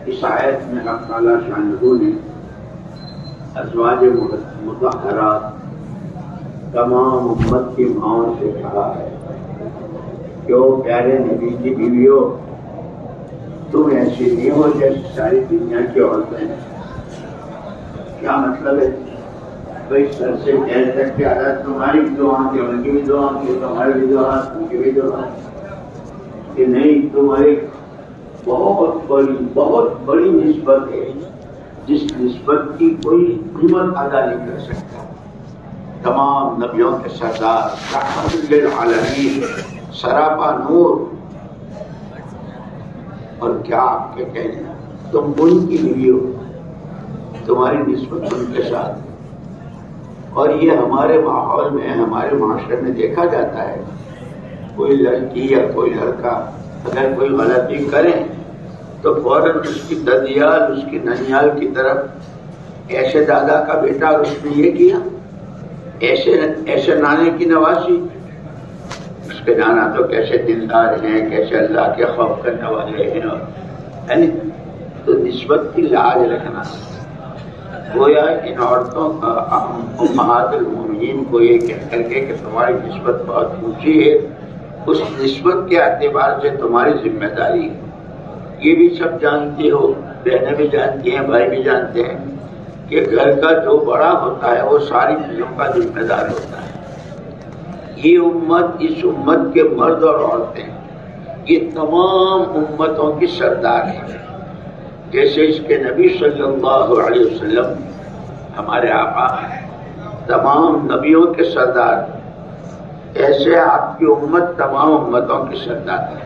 اس آیت میں حق تعالیٰ شانہ نے ازواج مطہرات تمام امت کی ماؤں سے کہا ہے کہ وہ پیارے نبی کی بیویوں، تم ایسی نہیں ہو جیسے ساری دنیا کی عورتیں ہیں۔ کیا مطلب ہے؟ بھائی سر سے پیر تک کے عادت تمہاری بھی دو آنکھیں، ان کی بھی دو آنکھیں، تمہاری بھی دو ہاتھ، ان کی بھی دو ہاتھ، کہ نہیں، تمہاری بہت بڑی نسبت ہے جس نسبت کی کوئی قیمت ادا نہیں کر سکتا۔ تمام نبیوں کے سردار، رحمت للعالمین، سراپا نور، اور کیا آپ کے کہنے، تم ان کی بیوی ہو، تمہاری نسبت ان کے ساتھ۔ اور یہ ہمارے ماحول میں، ہمارے معاشرے میں دیکھا جاتا ہے، کوئی لڑکی یا کوئی لڑکا اگر کوئی غلطی کرے تو فوراً اس کی ددیال، اس کی ننیال کی طرف، ایسے دادا کا بیٹا اس نے یہ کیا، ایسے نانے کی نوازی، اس کے نانا تو کیسے دلدار ہیں، کیسے اللہ کے خوف کرنے والے ہیں، تو نسبت کی لاج رکھنا۔ گویا ان عورتوں کا امہات المومنین کو یہ کہہ کر کے کہ تمہاری نسبت بہت اونچی ہے، اس نسبت کے اعتبار سے تمہاری ذمہ داری ہے۔ یہ بھی سب جانتے ہو، بہنیں بھی جانتی ہیں، بھائی بھی جانتے ہیں کہ گھر کا جو بڑا ہوتا ہے وہ ساری چیزوں کا ذمہ دار ہوتا ہے۔ یہ امت، اس امت کے مرد اور عورتیں، یہ تمام امتوں کی سردار ہیں۔ جیسے اس کے نبی صلی اللہ علیہ وسلم ہمارے آقا ہیں، تمام نبیوں کے سردار، ایسے آپ کی امت تمام امتوں کی سردار ہے۔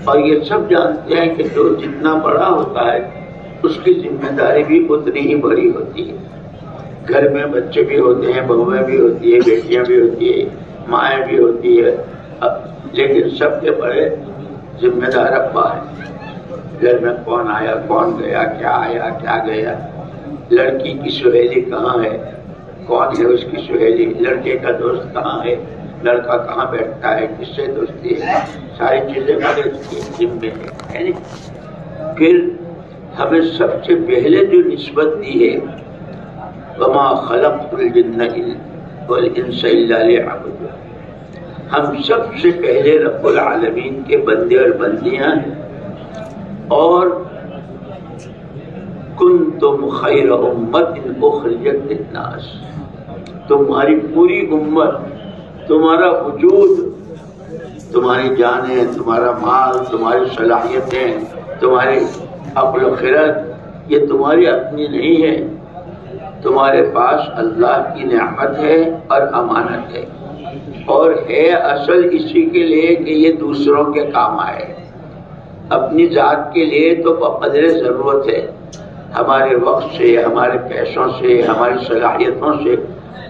اور یہ سب جانتے ہیں کہ جو جتنا بڑا ہوتا ہے اس کی ذمہ داری بھی اتنی ہی بڑی ہوتی ہے۔ گھر میں بچے بھی ہوتے ہیں، بہویں بھی ہوتی ہیں، بیٹیاں بھی ہوتی ہیں، مائیں بھی ہوتی ہے، لیکن سب کے بڑے ذمہ دار ابا ہیں۔ گھر میں کون آیا، کون گیا، کیا آیا، کیا گیا، لڑکی کی سہیلی کہاں ہے، کون ہے اس کی سہیلی، لڑکے کا دوست کہاں ہے، لڑکا کہاں بیٹھتا ہے، کس سے دوستی ہے، ساری چیزیں بڑے ذمے ہیں۔ پھر ہمیں سب سے پہلے جو نسبت دی ہے، وما خلقت الجن والانس الا ليعبدون، ہم سب سے پہلے رب العالمین کے بندے اور بندیاں ہیں۔ اور کنتم خیر امت اخرجت للناس، تمہاری پوری امت، تمہارا وجود، تمہاری جانیں، تمہارا مال، تمہاری صلاحیتیں، تمہاری عقل و خرد، یہ تمہاری اپنی نہیں ہے، تمہارے پاس اللہ کی نعمت ہے اور امانت ہے، اور ہے اصل اسی کے لیے کہ یہ دوسروں کے کام آئے۔ اپنی ذات کے لیے تو بقدر ضرورت ہے، ہمارے وقت سے، ہمارے پیسوں سے، ہماری صلاحیتوں سے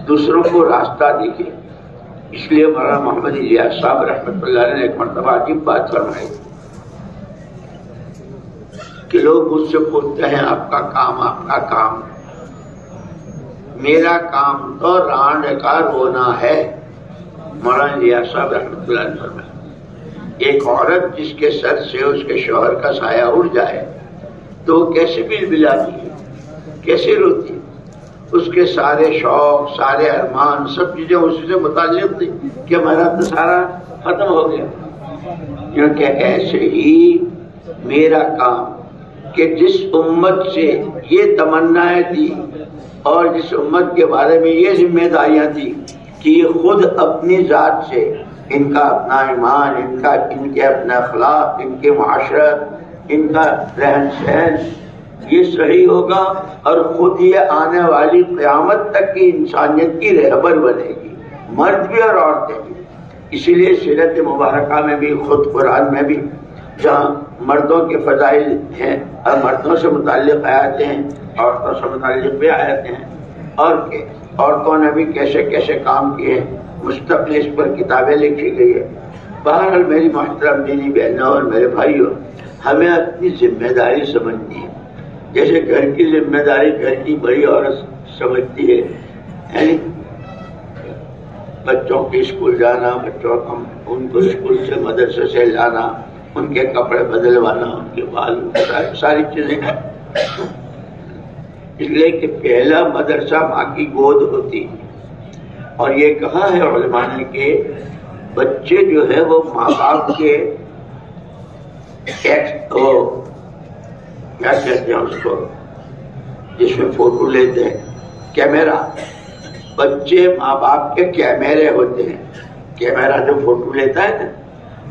دوسروں کو راستہ دکھے۔ اس لیے مولانا محمد الیاس صاحب رحمۃ اللہ علیہ نے ایک مرتبہ عجیب بات فرمائی کہ لوگ مجھ سے پوچھتے ہیں آپ کا کام، میرا کام تو رانڈ کا رونا ہے۔ مولانا الیاس صاحب رحمۃ اللہ علیہ فرمایا، ایک عورت جس کے سر سے اس کے شوہر کا سایہ اڑ جائے تو وہ کیسے بلبلاتی ہے، کیسے روتی ہے، اس کے سارے شوق، سارے ارمان، سب چیزیں اسی سے متعلق تھی کہ ہمارا تو سارا ختم ہو گیا۔ کیونکہ ایسے ہی میرا کام کہ جس امت سے یہ تمنائیں تھی اور جس امت کے بارے میں یہ ذمہ داریاں تھی کہ یہ خود اپنی ذات سے، ان کا اپنا ایمان، ان کے اپنا اخلاق، ان کے معاشرت، ان کا رہن سہن یہ صحیح ہوگا، اور خود یہ آنے والی قیامت تک کی انسانیت کی رہبر بنے گی، مرد بھی اور عورتیں بھی۔ اسی لیے سیرت مبارکہ میں بھی، خود قرآن میں بھی، جہاں مردوں کے فضائل ہیں اور مردوں سے متعلق آیتیں ہیں، عورتوں سے متعلق بھی آیتیں ہیں، اور کہ عورتوں نے بھی کیسے کیسے کام کیے ہیں، مستقل اس پر کتابیں لکھی گئی ہے۔ بہرحال میری محترم دینی بہنوں اور میرے بھائیوں، ہمیں اپنی ذمہ داری سمجھنی ہے۔ جیسے گھر کی ذمہ داری گھر کی بڑی عورت سمجھتی ہے، یعنی بچوں کے اسکول جانا، بچوں کو ان کو اسکول سے مدرسے سے لانا، ان کے کپڑے بدلوانا، ان کے بال، ساری چیزیں. اس لیے کہ پہلا مدرسہ ماں کی گود ہوتی ہے. اور یہ کہا ہے علماء نے کہ بچے جو ہے وہ ماں باپ کے کیا کہتے ہیں اس کو، جس میں فوٹو لیتے ہیں، کیمرہ. بچے ماں باپ کے کیمرے ہوتے ہیں. کیمرہ جو فوٹو لیتا ہے نا،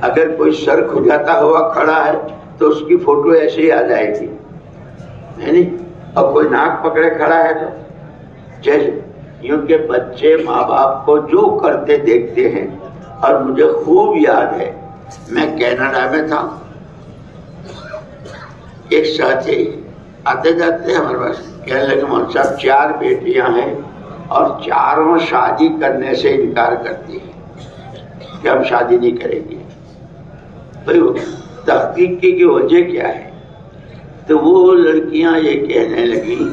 اگر کوئی سر کھجاتا ہوا کھڑا ہے تو اس کی فوٹو ایسے ہی آ جائے گی، نہیں؟ اور کوئی ناک پکڑے کھڑا ہے تو جیسے یوں کہ بچے ماں باپ کو جو کرتے دیکھتے ہیں. اور مجھے خوب یاد ہے، میں کینیڈا میں تھا، ایک ساتھی آتے جاتے ہمارے پاس کہنے لگے مولوی صاحب 4 بیٹیاں ہیں اور چاروں شادی کرنے سے انکار کرتی ہیں کہ ہم شادی نہیں کریں گے. تحقیق کی وجہ کیا ہے؟ تو وہ لڑکیاں یہ کہنے لگی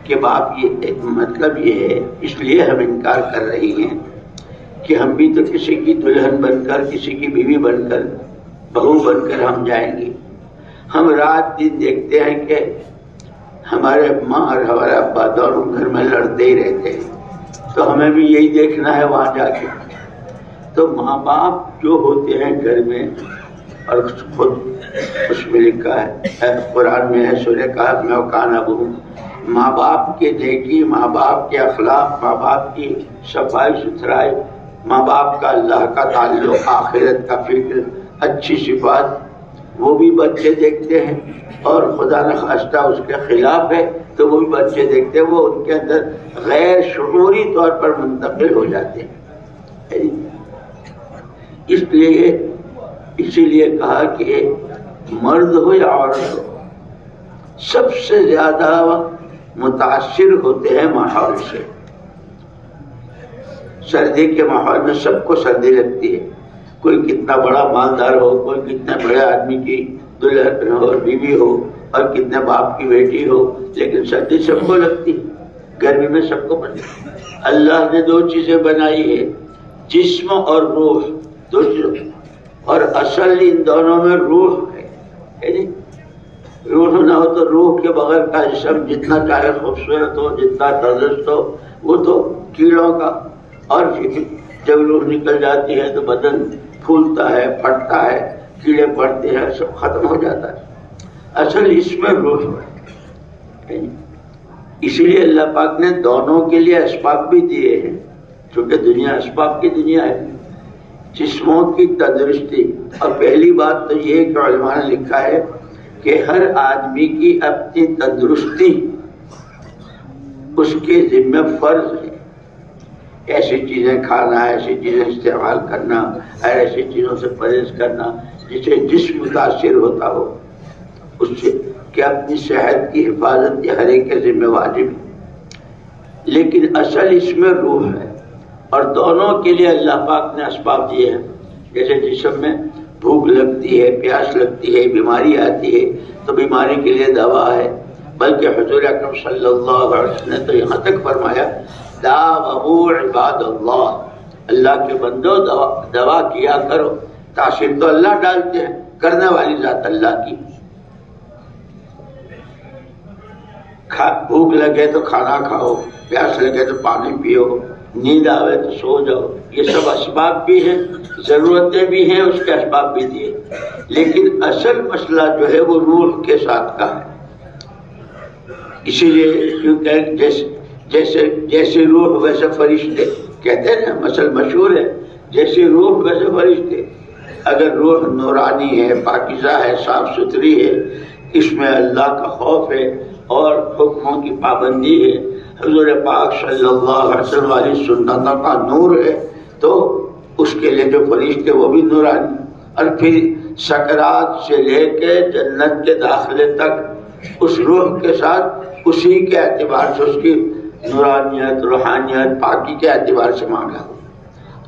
کہ باپ یہ مطلب یہ ہے، اس لیے ہم انکار کر رہی ہیں کہ ہم بھی تو کسی کی دلہن بن کر، کسی کی بیوی بن کر، بہو بن کر ہم جائیں گے. ہم رات دن دیکھتے ہیں کہ ہمارے ماں اور ہمارے ابا دونوں گھر میں لڑتے ہی رہتے ہیں، تو ہمیں بھی یہی دیکھنا ہے وہاں جا کے. تو ماں باپ جو ہوتے ہیں گھر میں، اور خود اس میں لکھا ہے، قرآن میں ہے سورہ کہف میں، وَكَانَ أَبُوهُمَا، ماں باپ کے نیکی، ماں باپ کے اخلاق، ماں باپ کی صفائی ستھرائی، ماں باپ کا اللہ کا تعلق، آخرت کا فکر، اچھی صفات، وہ بھی بچے دیکھتے ہیں. اور خدا نخواستہ اس کے خلاف ہے تو وہ بھی بچے دیکھتے ہیں، وہ ان کے اندر غیر شعوری طور پر منتقل ہو جاتے ہیں. اسی لیے کہا کہ مرد ہو یا عورت ہو، سب سے زیادہ متاثر ہوتے ہیں ماحول سے. سردی کے ماحول میں سب کو سردی لگتی ہے، کوئی کتنا بڑا مالدار ہو، کوئی کتنے بڑے آدمی کی دلہن ہو اور بیوی ہو، اور کتنے باپ کی بیٹی ہو، لیکن سردی سب کو لگتی ہے. گرمی میں سب کو پڑتی ہے. اللہ نے 2 چیزیں بنائی ہے، جسم اور روح، 2 چیزیں، اور اصل ان دونوں میں روح ہے. روح نہ ہو تو روح کے بغیر کا جسم جتنا چاہے خوبصورت ہو، جتنا تندرست ہو، وہ تو کیڑوں کا. اور جب روح نکل جاتی ہے تو بدن پھولتا ہے، پھٹتا ہے، کیڑے پڑتے ہیں، سب ختم ہو جاتا ہے. اصل اس میں روح ہے. اسی لیے اللہ پاک نے دونوں کے لیے اسباب بھی دیے ہیں، چونکہ دنیا اسباب کی دنیا ہے. جسموں کی تندرستی، اور پہلی بات تو یہ کہ علماء نے لکھا ہے کہ ہر آدمی کی اپنی تندرستی اس کے ذمہ فرض ہے. ایسی چیزیں کھانا، ایسی چیزیں استعمال کرنا، ایسی چیزوں سے پرہیز کرنا جس سے جسم متاثر ہوتا ہو، اس سے کہ اپنی صحت کی حفاظت یہ ہر ایک کے ذمہ واجب ہے. لیکن اصل اس میں روح ہے، اور دونوں کے لیے اللہ پاک نے اسباب دیے ہیں. جیسے جسم میں بھوک لگتی ہے، پیاس لگتی ہے، بیماری آتی ہے تو بیماری کے لیے دوا ہے. بلکہ حضور اکرم صلی اللہ علیہ وسلم نے تو یہاں تک فرمایا، داؤ عباد اللہ، اللہ کے بندو دوا کیا کرو. تاثیر تو اللہ ڈالتے ہیں، کرنے والی ذات اللہ کی. بھوک لگے تو کھانا کھاؤ، پیاس لگے تو پانی پیو، نیند آوے تو سو جاؤ، یہ سب اسباب بھی ہیں، ضرورتیں بھی ہیں، اس کے اسباب بھی دیے. لیکن اصل مسئلہ جو ہے وہ روح کے ساتھ کا ہے. اسی لیے کیونکہ جیسے روح ویسے فرشتے کہتے ہیں نا، مثل مشہور ہے، جیسے روح ویسے فرشتے. اگر روح نورانی ہے، پاکیزہ ہے، صاف ستھری ہے، اس میں اللہ کا خوف ہے اور حکموں کی پابندی ہے، حضور پاک صلی اللہ علیہ وسلم والی سنتوں کا نور ہے، تو اس کے لیے جو فرشتے وہ بھی نورانی. اور پھر سکرات سے لے کے جنت کے داخلے تک اس روح کے ساتھ اسی کے اعتبار سے اس کی نورانیت، روحانیت، پاکی کے اعتبار سے مانگا.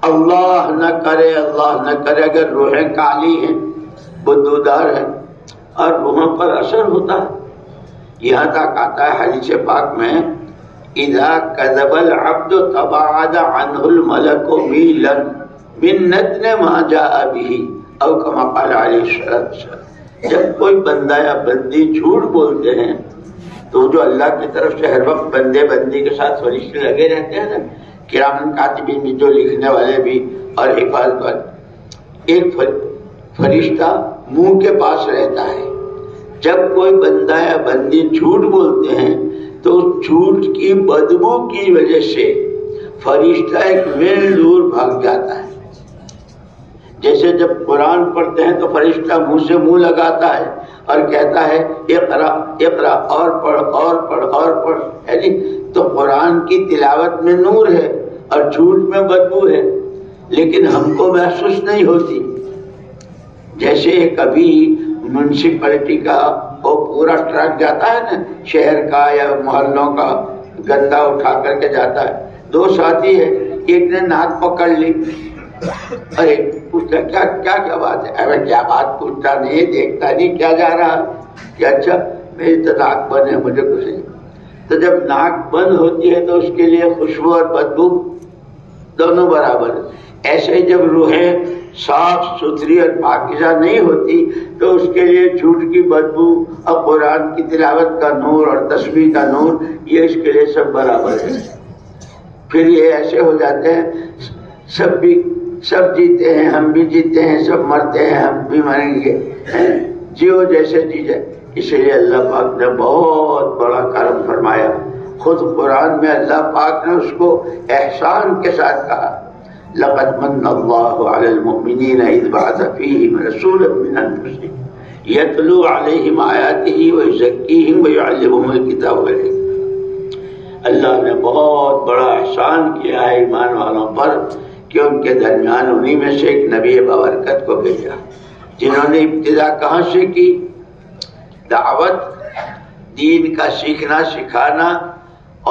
اللہ نہ کرے اگر روحیں کالی ہیں، بدبودار ہیں، اور روحوں پر اثر ہوتا ہے. یہاں تک آتا ہے حدیث پاک میں، اذا كذب العبد تباعد عنه الملك ميلا من نتن ما جاء به او کما قال علیہ السلام، جب کوئی بندہ یا بندی جھوٹ بولتے ہیں تو جو اللہ کی طرف سے ہر وقت بندے بندی کے ساتھ فرشتے لگے رہتے ہیں نا، کرامن کاتبین بھی، جو لکھنے والے بھی اور حفاظت والے، ایک فرشتہ منہ کے پاس رہتا ہے. جب کوئی بندہ یا بندی جھوٹ بولتے ہیں تو جھوٹ کی بدبو کی وجہ سے فرشتہ ایک میل دور بھاگ جاتا ہے. جیسے جب قرآن پڑھتے ہیں تو فرشتہ منہ سے منہ لگاتا ہے اور کہتا ہے اقرا اقرا، اور پڑھ اور پڑھ اور پڑھ، ہے نہیں؟ تو قرآن کی تلاوت میں نور ہے اور جھوٹ میں بدبو ہے، لیکن ہم کو محسوس نہیں ہوتی. جیسے کبھی میونسپلٹی کا وہ پورا ٹرک جاتا ہے نا، شہر کا یا محلوں کا گندا اٹھا کر کے جاتا ہے، دو ساتھی ہے، ایک نے ناک پکڑ لی، ارے پوچھتا کیا کیا کیا بات ہے؟ ارے کیا بات، پوچھتا نہیں، دیکھتا نہیں کیا جا رہا کہ اچھا میری تو ناک بند ہے، مجھے کچھ نہیں. تو جب ناک بند ہوتی ہے تو اس کے لیے خوشبو اور بدبو دونوں برابر. ایسے ہی جب روحیں صاف ستھری اور پاکیزہ نہیں ہوتی تو اس کے لیے جھوٹ کی بدبو اور قرآن کی تلاوت کا نور اور تسبیح کا نور، یہ اس کے لیے سب برابر ہے. پھر یہ ایسے ہو جاتے ہیں، سب جیتے ہیں، ہم بھی جیتے ہیں، سب مرتے ہیں، ہم بھی مریں گے، جیو جیسے جی جائے. اسی لیے اللہ پاک نے بہت بڑا کرم فرمایا. خود قرآن میں اللہ پاک نے اس کو احسان کے ساتھ کہا، لقد من اللہ علی المؤمنین اذ بعث فیہم رسولا من انفسہم یتلو علیہم آیاتہ ویزکیہم ویعلمہم الکتاب والحکمہ. اللہ نے بہت بڑا احسان کیا ہے ایمان والوں پر کہ ان کے درمیان انہی میں سے ایک نبی بابرکت کو بھیجا، جنہوں نے ابتدا کہاں سے کی؟ دعوت، دین کا سیکھنا سکھانا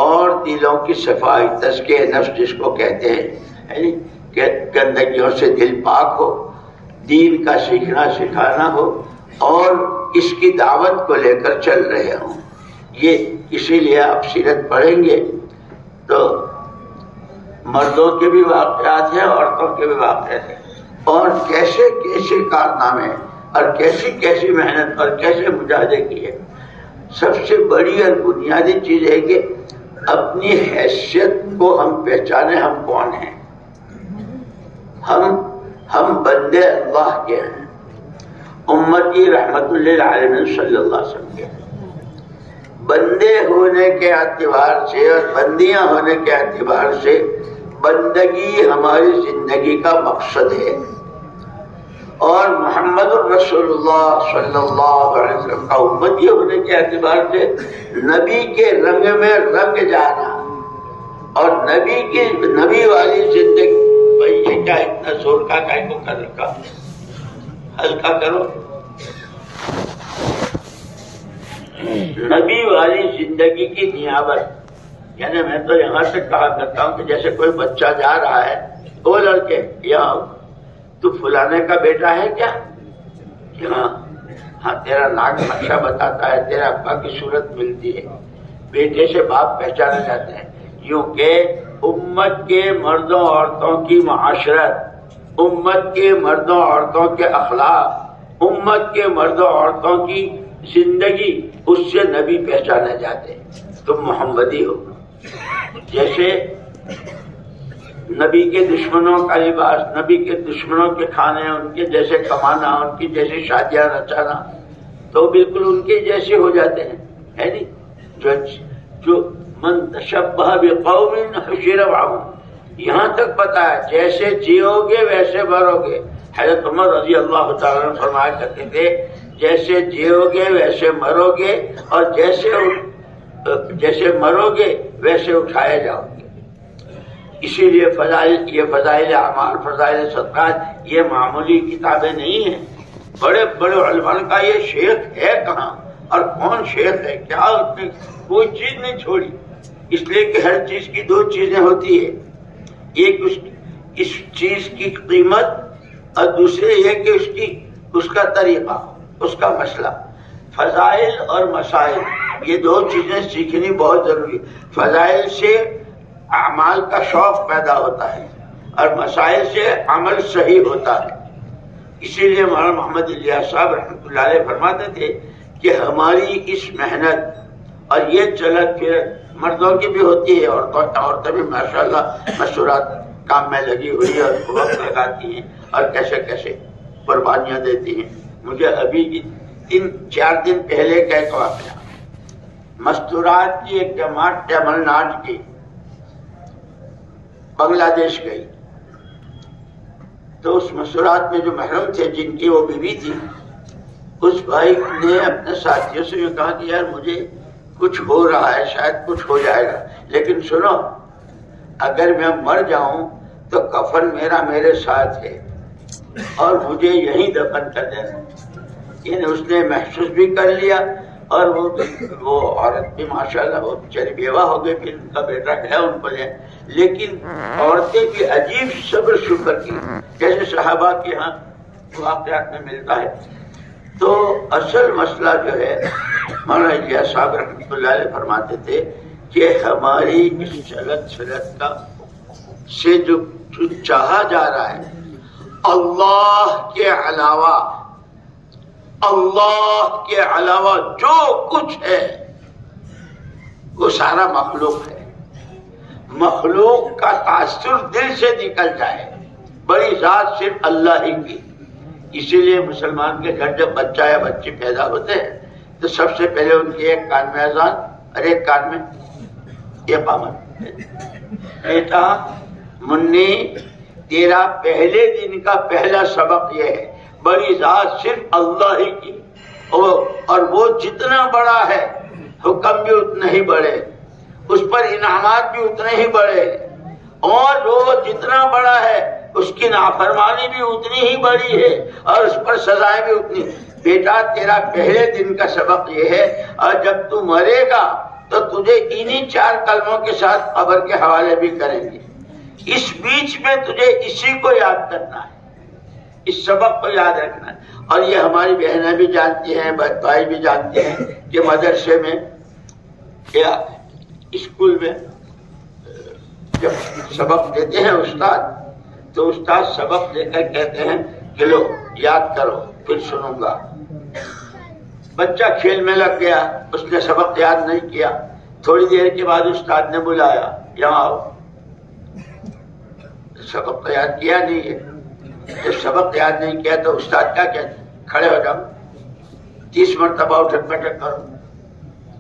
اور دلوں کی صفائی، تزکیہ نفس جس کو کہتے ہیں کہ گندگیوں سے دل پاک ہو، دین کا سیکھنا سکھانا ہو اور اس کی دعوت کو لے کر چل رہے ہوں. یہ اسی لیے آپ سیرت پڑھیں گے تو مردوں کے بھی واقعات ہیں، عورتوں کے بھی واقعات ہیں، اور کیسے کیسے کارنامے اور کیسی کیسی محنت اور کیسے مجاہدے کیے. سب سے بڑی اور بنیادی چیز ہے کہ اپنی حیثیت کو ہم پہچانے، ہم کون ہیں. ہم بندے اللہ کے ہیں، امتی رحمت للعالمین صلی اللہ علیہ وسلم کے ہیں. بندے ہونے کے اعتبار سے اور بندیاں ہونے کے اعتبار سے بندگی ہماری زندگی کا مقصد ہے، اور محمد الرسول اللہ صلی اللہ علیہ وسلم کا امتی ہونے کے اعتبار سے نبی کے رنگ میں رنگ جانا اور نبی والی زندگی. بھائی یہ کیا اتنا زور کا کائے کو کر رکھا، ہلکا کرو. نبی والی زندگی کی نیابت، یعنی میں تو یہاں سے کہا کرتا ہوں کہ جیسے کوئی بچہ جا رہا ہے، وہ لڑکے یہاں تو فلانے کا بیٹا ہے کیا؟ ہاں تیرا ناک نقشہ بتاتا ہے، تیرا ابا کی صورت ملتی ہے، بیٹے سے باپ پہچانے جاتے ہیں. یوں کہ امت کے مردوں عورتوں کی معاشرت، امت کے مردوں عورتوں کے اخلاق، امت کے مردوں عورتوں کی زندگی، اس سے نبی پہچانے جاتے ہیں. تم محمدی ہو. جیسے نبی کے دشمنوں کا لباس، نبی کے دشمنوں کے کھانے، ان کے جیسے کمانا، ان کی جیسی شادیاں رچانا، تو بالکل ان کے جیسے ہو جاتے ہیں، ہے نہیں؟ جو من تشبہ بقوم حشر معهم، یہاں تک پتا ہے جیسے جیو گے ویسے مرو گے. حضرت عمر رضی اللہ تعالیٰ عنہ فرمایا کرتے تھے جیسے جیو گے ویسے مرو گے، اور جیسے مرو گے ویسے اٹھائے جاؤ گے. اسی لیے فضائل اعمال، فضائل صدقات یہ معمولی کتابیں نہیں ہیں. بڑے بڑے علماء کا یہ شیخ ہے کہاں اور کون شیخ ہے، کیا اس نے کوئی چیز نہیں چھوڑی. اس لیے کہ ہر چیز کی دو چیزیں ہوتی ہے، ایک اس چیز کی قیمت اور دوسرے یہ کہ اس کا طریقہ، اس کا مسئلہ. فضائل اور مسائل یہ دو چیزیں سیکھنی بہت ضروری. فضائل سے اعمال کا شوق پیدا ہوتا ہے اور مسائل سے عمل صحیح ہوتا ہے. اسی لیے مولانا محمد الیاس صاحب رحمۃ اللہ علیہ فرماتے تھے کہ ہماری اس محنت اور یہ چلت پھرت مردوں کی بھی ہوتی ہے، عورتیں بھی ماشاءاللہ مشورات کام میں لگی ہوئی ہے اور وقت لگاتی ہیں اور کیسے کیسے قربانیاں دیتی ہیں. مجھے ابھی 3-4 دن پہلے کا ایک واقعہ، مستورات کی ایک جماعت تمل ناڈو کی بنگلہ دیش گئی، تو اس مستورات میں جو محرم تھے جن کی وہ بیوی تھی، اس بھائی نے اپنے ساتھیوں سے یہ کہا کہ یار مجھے کچھ ہو رہا ہے، شاید کچھ ہو جائے گا، لیکن سنو اگر میں مر جاؤں تو کفن میرے ساتھ ہے اور مجھے یہیں دفن کر دینا. یعنی اس نے محسوس بھی کر لیا اور وہ عورت بھی ماشاءاللہ وہ بیچاری بیوہ ہو گئی، پھر ان کا بیٹا گیا ان کو لے. لیکن عورتیں بھی عجیب صبر شکر کی، جیسے صحابہ کے ہاں واقعات میں ملتا ہے. تو اصل مسئلہ جو ہے مولانا الیاس صاحب رحمۃ اللہ علیہ فرماتے تھے کہ ہماری اس چلت چلت کا سے جو چاہا جا رہا ہے، اللہ کے علاوہ جو کچھ ہے وہ سارا مخلوق ہے. مخلوق کا تاثر دل سے نکل جائے، بڑی ذات صرف اللہ ہی کی. اسی لیے مسلمان کے گھر جب بچہ یا بچی پیدا ہوتے ہیں تو سب سے پہلے ان کے ایک کان میں اذان اور ایک کان میں اقامت. بیٹا منی تیرا پہلے دن کا پہلا سبق یہ ہے، بڑی ذات صرف اللہ ہی کی، اور وہ جتنا بڑا ہے حکم بھی اتنا ہی بڑے، اس پر انعامات بھی اتنے ہی بڑے، اور وہ جتنا بڑا ہے اس کی نافرمانی بھی اتنی ہی بڑی ہے اور اس پر سزائیں بھی اتنی. بیٹا تیرا پہلے دن کا سبق یہ ہے، اور جب تو مرے گا تو تجھے انہی 4 کلموں کے ساتھ قبر کے حوالے بھی کریں گے. اس بیچ میں تجھے اسی کو یاد کرنا ہے، اس سبق کو یاد رکھنا ہے. اور یہ ہماری بہنیں بھی جانتی ہیں، بھائی بھی جانتے ہیں کہ مدرسے میں یا اسکول میں جب سبق دیتے ہیں استاد، تو استاد سبق دے کر کہتے ہیں کہ لو یاد کرو پھر سنوں گا. بچہ کھیل میں لگ گیا، اس نے سبق یاد نہیں کیا، تھوڑی دیر کے بعد استاد نے بلایا یہاں آؤ، سبق تو یاد کیا نہیں ہے. جب سبق یاد نہیں کیا تو استاد کیا کہتے ہیں، کھڑے ہو جاؤ، 30 مرتبہ اٹھک بیٹھک کرو،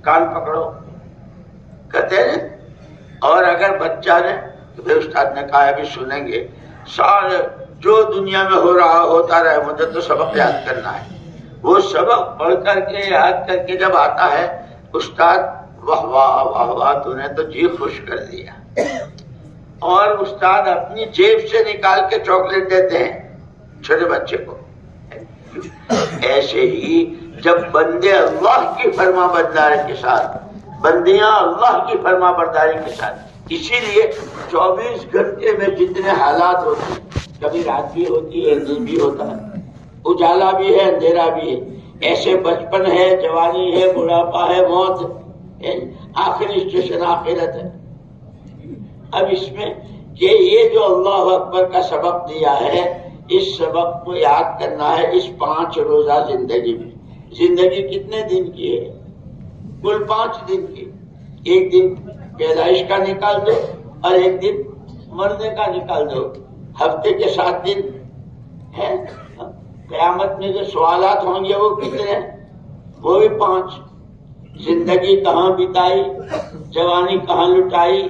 کان پکڑو، کہتے ہیں. اور اگر بچہ نے تو پھر استاد نے کہا ابھی سنیں گے، سارے جو دنیا میں ہو رہا ہوتا رہے، مجھے تو سبق یاد کرنا ہے. وہ سبق پڑھ کر کے یاد کر کے جب آتا ہے، استاد واہ واہ واہ واہ تو نے تو جی خوش کر دیا. اور استاد اپنی جیب سے نکال کے چاکلیٹ دیتے ہیں چھوٹے بچے کو. ایسے ہی جب بندے اللہ کی فرما برداری کے ساتھ، بندیاں اللہ کی فرما برداری کے ساتھ، اسی لیے 24 گھنٹے میں جتنے حالات ہوتے ہیں، کبھی رات بھی ہوتی ہے دن بھی ہوتا ہے، اجالا بھی ہے اندھیرا بھی ہے، ایسے بچپن ہے، جوانی ہے، بڑھاپا ہے، موت ہے، آخری اسٹیشن آخرت ہے. اب اس میں کہ یہ جو اللہ اکبر کا سبق دیا ہے، اس سبق کو یاد کرنا ہے اس 5 روزہ زندگی میں. زندگی کتنے دن کی ہے؟ کل 5 دن کی. ایک دن پیدائش کا نکال دو اور ایک دن مرنے کا نکال دو. ہفتے کے 7 دن ہیں. قیامت میں جو سوالات ہوں گے وہ کتنے ہیں؟ وہ بھی 5. زندگی کہاں بتائی، جوانی کہاں لٹائی،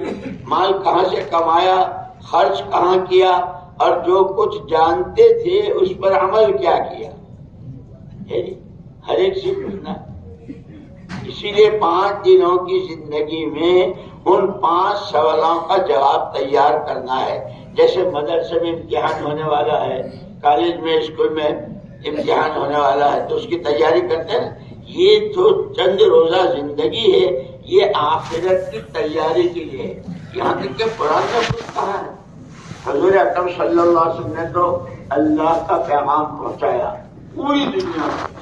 مال کہاں سے کمایا، خرچ کہاں کیا، اور جو کچھ جانتے تھے اس پر عمل کیا کیا، ہر ایک سے پوچھنا. اسی لیے 5 دنوں کی زندگی میں ان 5 سوالوں کا جواب تیار کرنا ہے. جیسے مدرسے میں امتحان ہونے والا ہے، کالج میں اسکول میں امتحان ہونے والا ہے، تو اس کی تیاری کرتے ہیں. یہ جو چند روزہ زندگی ہے یہ آخرت کی تیاری کے لیے. یہاں تک کہ قرآن نے خود کہا ہے، حضور اکرم صلی اللہ علیہ وسلم نے تو اللہ کا پیغام پہنچایا پوری دنیا میں.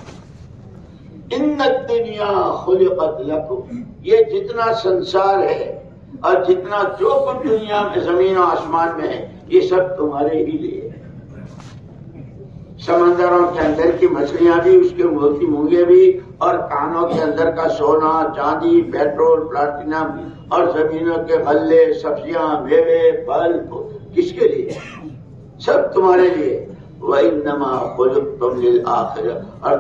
ان الدنیا خلقت لکم، یہ جتنا سنسار ہے اور جتنا جو کچھ دنیا میں زمین و آسمان میں ہے، یہ سب تمہارے ہی لیے. سمندروں کے اندر کی مچھلیاں بھی، اس کے موتی مونگے بھی، اور کانوں کے اندر کا سونا چاندی پیٹرول پلاٹینم، اور زمینوں کے غلے سبزیاں میوے پھل، کس کے لیے؟ سب تمہارے لیے۔ وَإِنَّمَا خُلِقْتُمْ لِلْآخِرَةِ، اور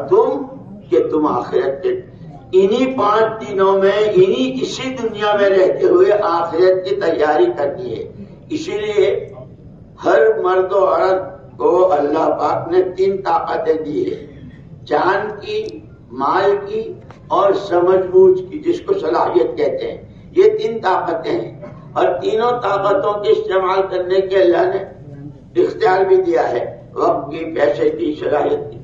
تم آخرت کے انہی 5 دنوں میں اسی دنیا میں رہتے ہوئے آخرت کی تیاری کرنی ہے۔ اسی لیے ہر مرد و عورت کو اللہ پاک نے 3 طاقتیں دی ہے، جان کی، مال کی اور سمجھ بوجھ کی، جس کو صلاحیت کہتے ہیں۔ یہ 3 طاقتیں ہیں، اور تینوں طاقتوں کے استعمال کرنے کے اللہ نے اختیار بھی دیا ہے، وقت کی، پیسے کی، صلاحیت کی۔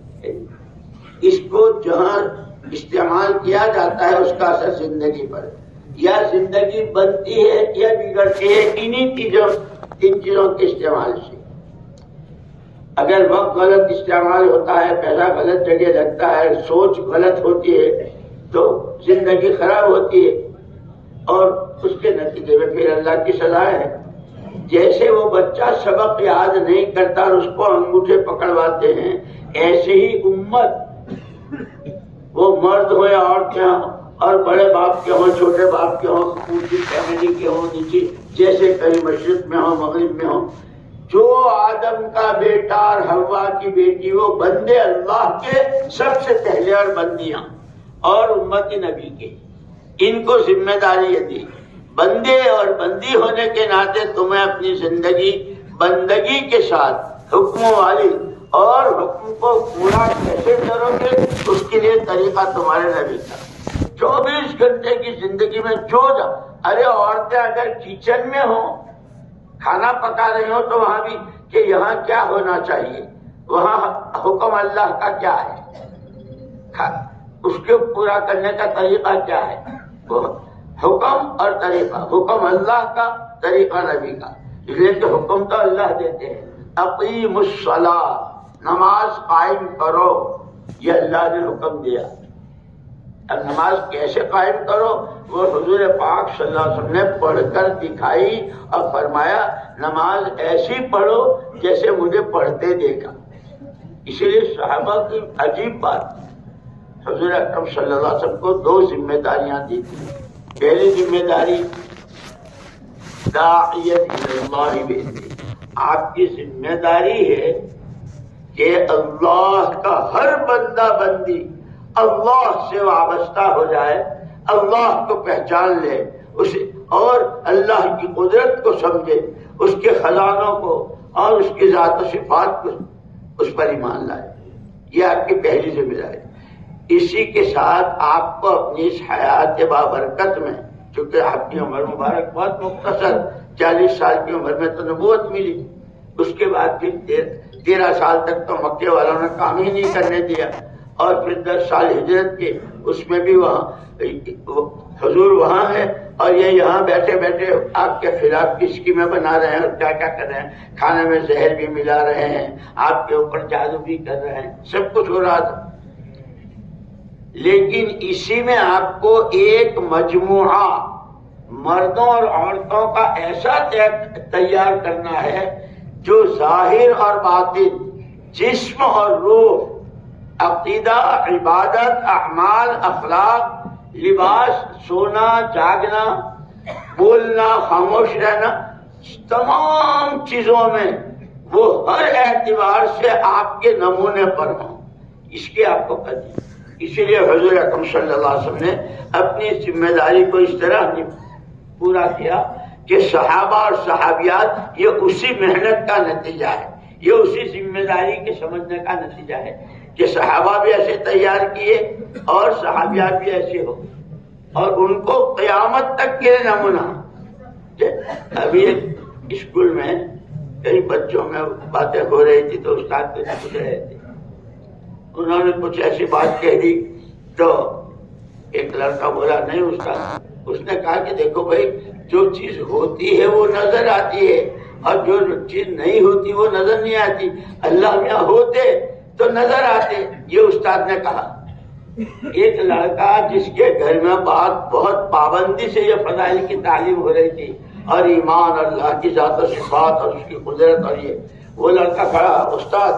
اس کو جہاں استعمال کیا جاتا ہے اس کا اثر زندگی پر، یا زندگی بنتی ہے یا بگڑتی ہے انہی 3 چیزوں کے استعمال سے۔ اگر وقت غلط استعمال ہوتا ہے، پیسہ غلط جگہ لگتا ہے، سوچ غلط ہوتی ہے، تو زندگی خراب ہوتی ہے، اور اس کے نتیجے میں پھر اللہ کی سزا ہے۔ جیسے وہ بچہ سبق یاد نہیں کرتا اور اس کو انگوٹھے پکڑواتے ہیں، ایسے ہی امت، وہ مرد ہو یا عورتیں ہوں، اور بڑے باپ کے ہوں، چھوٹے باپ کے ہوں، اونچی فیملی کے ہوں، نیچی، جیسے کہیں مشرق میں ہوں، مغرب میں ہوں، جو آدم کا بیٹا اور حوا کی بیٹی، وہ بندے اللہ کے سب سے پہلے، اور بندیاں اور امت نبی کے، ان کو ذمہ داری ہے دی۔ بندے اور بندی ہونے کے ناطے تمہیں اپنی زندگی بندگی کے ساتھ حکموں والی، اور حکم کو پورا کیسے کرو گے اس کے لیے طریقہ تمہارے نبی کا۔ 24 گھنٹے کی زندگی میں ارے عورتیں اگر کچن میں ہوں، کھانا پکا رہی ہوں، تو وہاں بھی کہ یہاں کیا ہونا چاہیے، وہاں حکم اللہ کا کیا ہے، اس کے پورا کرنے کا طریقہ کیا ہے، وہ حکم اور طریقہ، حکم اللہ کا، طریقہ نبی کا۔ اس لیے کہ حکم تو اللہ دیتے ہیں، اقیموا الصلاۃ، نماز قائم کرو، یہ اللہ نے حکم دیا۔ اب نماز کیسے قائم کرو، وہ حضور پاک صلی اللہ علیہ وسلم نے پڑھ کر دکھائی اور فرمایا نماز ایسی پڑھو جیسے مجھے پڑھتے دیکھا۔ اسی لیے صحابہ کی عجیب بات، حضور اکرم صلی اللہ علیہ وسلم کو 2 ذمہ داریاں دی تھی۔ پہلی ذمہ داری داعیت اللہ بإذنہ، آپ کی ذمہ داری ہے کہ اللہ کا ہر بندہ بندی اللہ سے وابستہ ہو جائے، اللہ کو پہچان لے، اسے اور اللہ کی قدرت کو سمجھے، اس کے خزانوں کو اور اس کی ذات و صفات کو، اس پر ایمان لائے۔ یہ آپ کی پہلی ذمہ داری۔ اسی کے ساتھ آپ کو اپنی اس حیات بابرکت میں، چونکہ آپ کی عمر مبارک بہت مختصر، 40 سال کی عمر میں تو نبوت ملی، اس کے بعد پھر 13 سال تک تو مکے والوں نے کام ہی نہیں کرنے دیا، اور پھر 10 سال ہجرت کے، اس میں بھی وہاں حضور وہاں ہے، اور یہ یہاں بیٹھے بیٹھے آپ کے خلاف کی اسکیمیں بنا رہے ہیں، اور کیا کیا کر رہے ہیں، کھانے میں زہر بھی ملا رہے ہیں، آپ کے اوپر جادو بھی کر رہے ہیں، سب کچھ ہو رہا تھا۔ لیکن اسی میں آپ کو ایک مجموعہ مردوں اور عورتوں کا ایسا تیار کرنا ہے جو ظاہر اور باطن، جسم اور روح، عقیدہ، عبادت، اعمال، اخلاق، لباس، سونا، جاگنا، بولنا، خاموش رہنا، تمام چیزوں میں وہ ہر اعتبار سے آپ کے نمونے پر ہوں، اس کی آپ کو قدر۔ اسی لیے حضور اکرم صلی اللہ علیہ وسلم نے اپنی ذمہ داری کو اس طرح پورا کیا کہ صحابہ اور صحابیات یہ اسی محنت کا نتیجہ ہے، یہ اسی ذمہ داری کے سمجھنے کا نتیجہ ہے کہ صحابہ بھی ایسے تیار کیے اور صحابیات بھی ایسے ہو، اور ان کو قیامت تک کے نمونہ۔ ابھی ایک اسکول میں کئی بچوں میں باتیں ہو رہی تھی تو استاد کو پوچھ رہے تھے، انہوں نے کچھ ایسی بات کہہ دی تو ایک لڑکا بولا نہیں استاد، اس نے کہا کہ دیکھو بھائی، جو چیز ہوتی ہے وہ نظر آتی ہے، اور جو چیز نہیں ہوتی وہ نظر نہیں آتی، اللہ یہاں ہوتے تو نظر آتے، یہ استاد نے کہا۔ ایک لڑکا جس کے گھر میں بہت پابندی سے یہ فضائل کی تعلیم ہو رہی تھی، اور ایمان، اللہ کی ذات و صفات اور اس کی قدرت، اور یہ وہ لڑکا کھڑا، استاد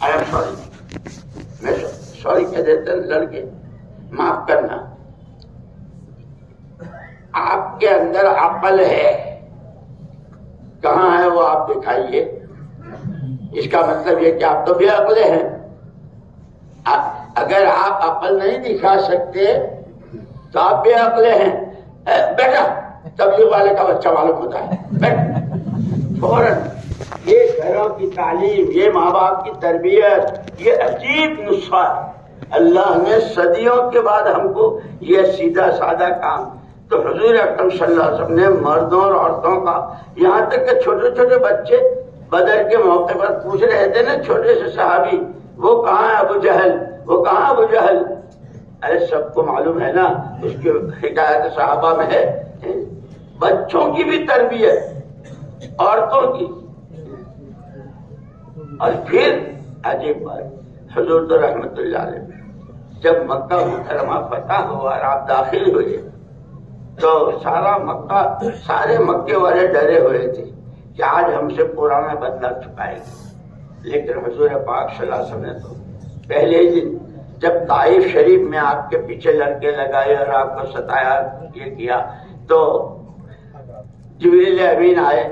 آئی ایم سوری، میں سوری کہہ دیتے ہیں لڑکے، معاف کرنا. آپ کے اندر عقل ہے، کہاں ہے وہ آپ دکھائیے. اس کا مطلب یہ کہ آپ تو بے عقلے ہیں. اگر آپ عقل نہیں دکھا سکتے تو آپ بے عقلے ہیں. بیٹا تبلیغ والے کا بچہ معلوم ہوتا ہے، بیٹا فوراً. یہ گھروں کی تعلیم، یہ ماں باپ کی تربیت، یہ عجیب نسخہ ہے. اللہ نے صدیوں کے بعد ہم کو یہ سیدھا سادہ کام. تو حضور اکرم صلی اللہ علیہ وسلم نے مردوں اور عورتوں کا، یہاں تک کہ چھوٹے چھوٹے بچے بدر کے موقع پر پوچھ رہے تھے نا، چھوٹے سے صحابی، وہ کہاں ہے ابو جہل، وہ کہاں ابو جہل. ارے سب کو معلوم ہے نا، اس کی حکایت صحابہ میں ہے. بچوں کی بھی تربیت، عورتوں کی. اور پھر عجیب بات، حضور تو رحمت اللہ علیہ جب مکہ مکرمہ فتح ہوا اور آپ داخل ہوئے تو سارے مکے والے ڈرے ہوئے تھے کہ آج ہم سے پرانا بدلہ چکائے گا. لیکن حضور پاک صلی اللہ علیہ وسلم نے تو پہلے ہی دن جب طائف شریف میں آپ کے پیچھے لڑکے لگائے اور آپ کو ستایا، یہ کیا، تو جبریل امین آئے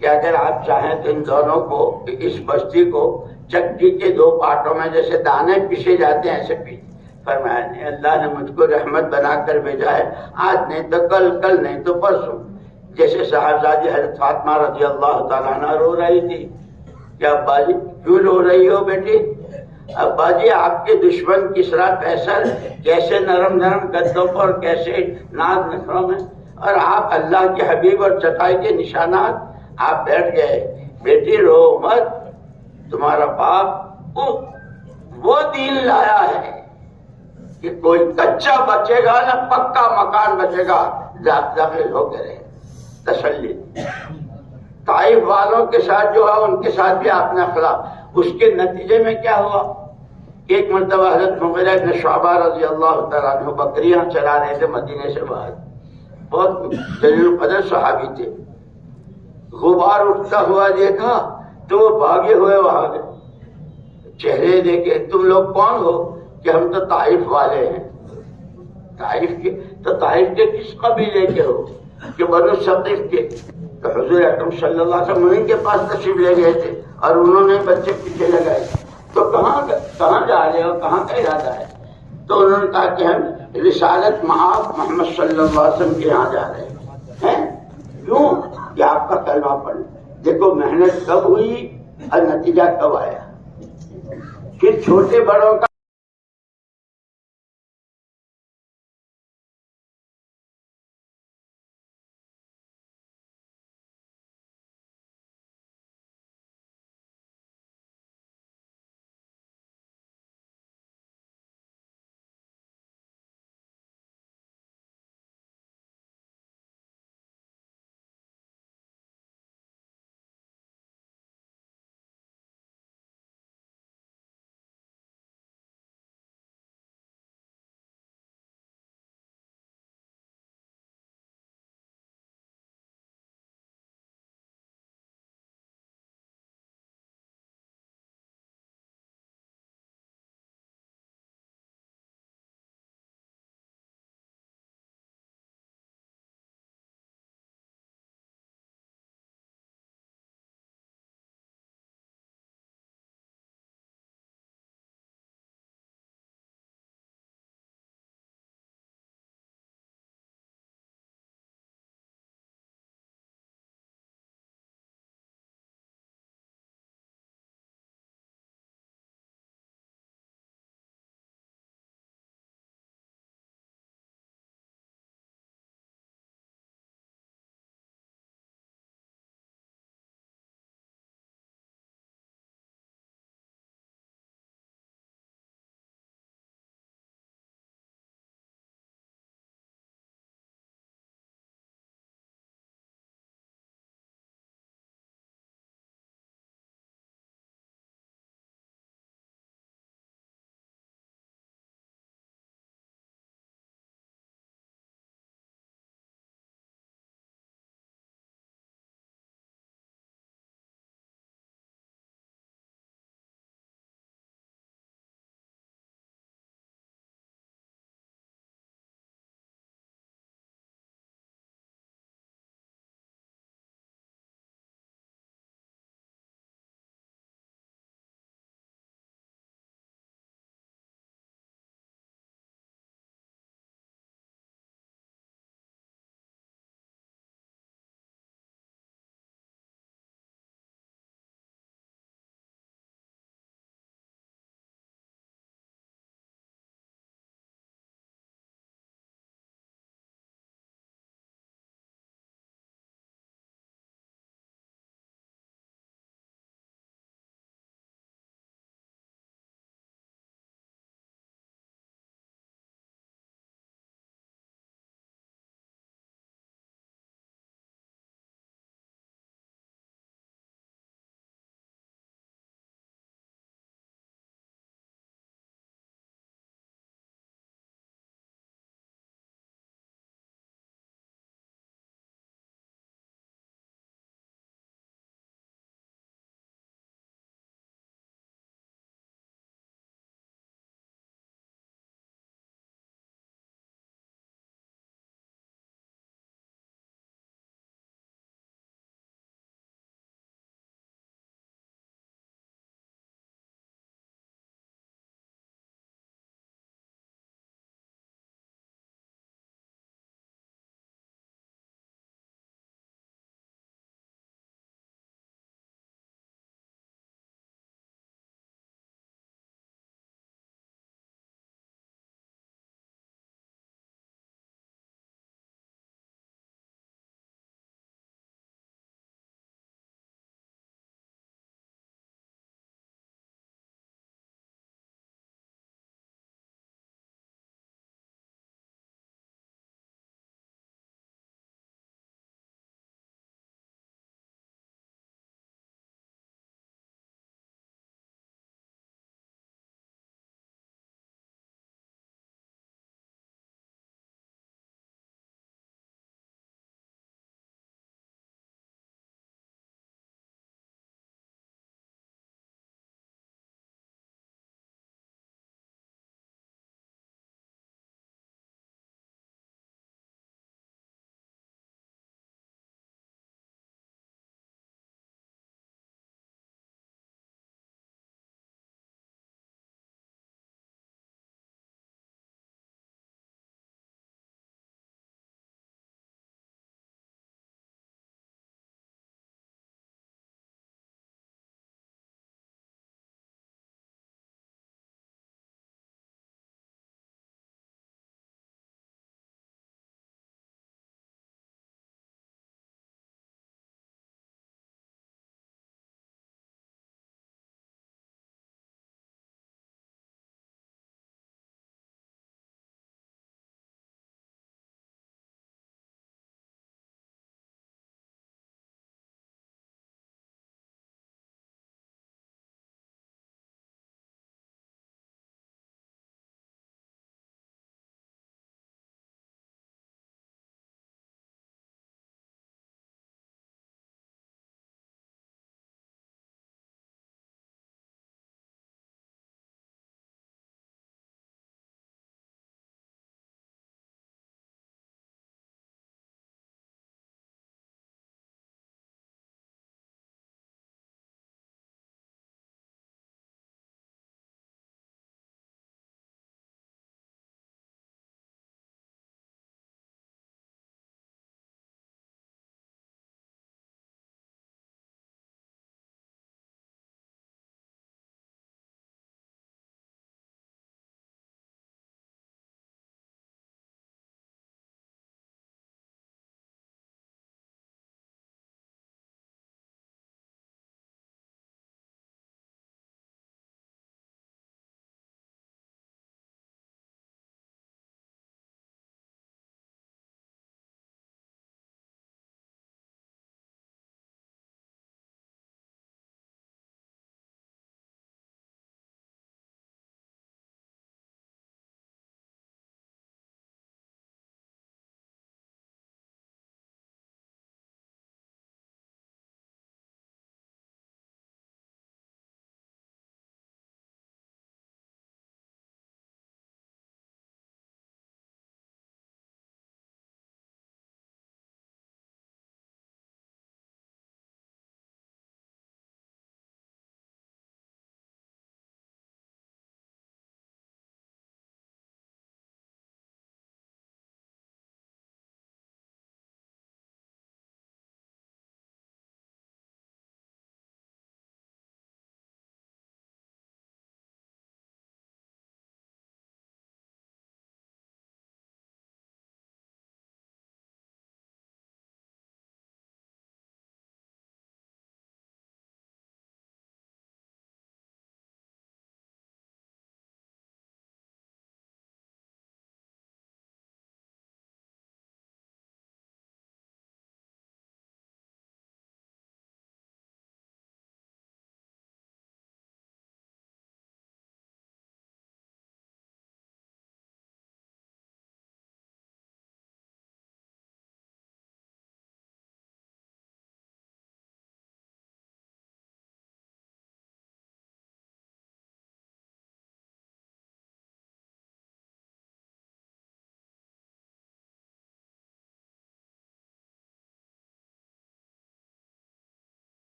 کہ اگر آپ چاہیں تو ان دونوں کو، اس بستی کو چکی کے دو پارٹوں میں جیسے دانے پیسے جاتے ہیں ایسے پیس. فرمایا نہیں، اللہ نے مجھ کو رحمت بنا کر بھیجا ہے، آج نہیں تو کل، کل نہیں تو پرسوں. جیسے صاحبزادی حضرت فاطمہ رضی اللہ تعالیٰ عنہ رو رہی تھی کہ ابا جی کیوں رو رہی ہو بیٹی؟ ابا جی آپ کے دشمن کسریٰ قیصر کیسے نرم نرم گدوں پر، کیسے ناز نخروں میں، اور آپ اللہ کے حبیب اور چٹائی کے نشانات. آپ بیٹھ گئے. بیٹی رو مت، تمہارا باپ وہ دین لایا ہے کہ کوئی کچا بچے گا نہ پکا مکان بچے گا، داخل ہو کے رہے. تسلی. طائف والوں کے ساتھ جو ہے ان کے ساتھ بھی آپ نے اخلاق. اس کے نتیجے میں کیا ہوا؟ ایک مرتبہ حضرت مغیرہ بن شعبہ رضی اللہ تعالیٰ عنہ بکریاں چلا رہے تھے مدینے سے باہر، بہت جلیل القدر صحابی تھے. غبار اٹھتا ہوا دیکھا تو وہ بھاگے ہوئے وہاں گئے. چہرے دیکھے، تم لوگ کون ہو؟ کہ ہم تو طائف والے ہیں. طائف کے؟ تو طائف کے کس قبیلے کے ہو؟ کہ بنو ثقیف کے. تو حضور اکرم صلی اللہ علیہ وسلم ان کے پاس تشریف لے گئے تھے اور انہوں نے بچے پیچھے لگائے. تو کہاں جا رہے ہو، کہاں کا ارادہ ہے؟ تو انہوں نے کہا کہ ہم رسالت معاف محمد صلی اللہ علیہ وسلم کے یہاں جا رہے ہیں. کیوں؟ کہ آپ کا کلمہ پڑھ. دیکھو محنت کب ہوئی اور نتیجہ کب آیا. پھر چھوٹے بڑوں کا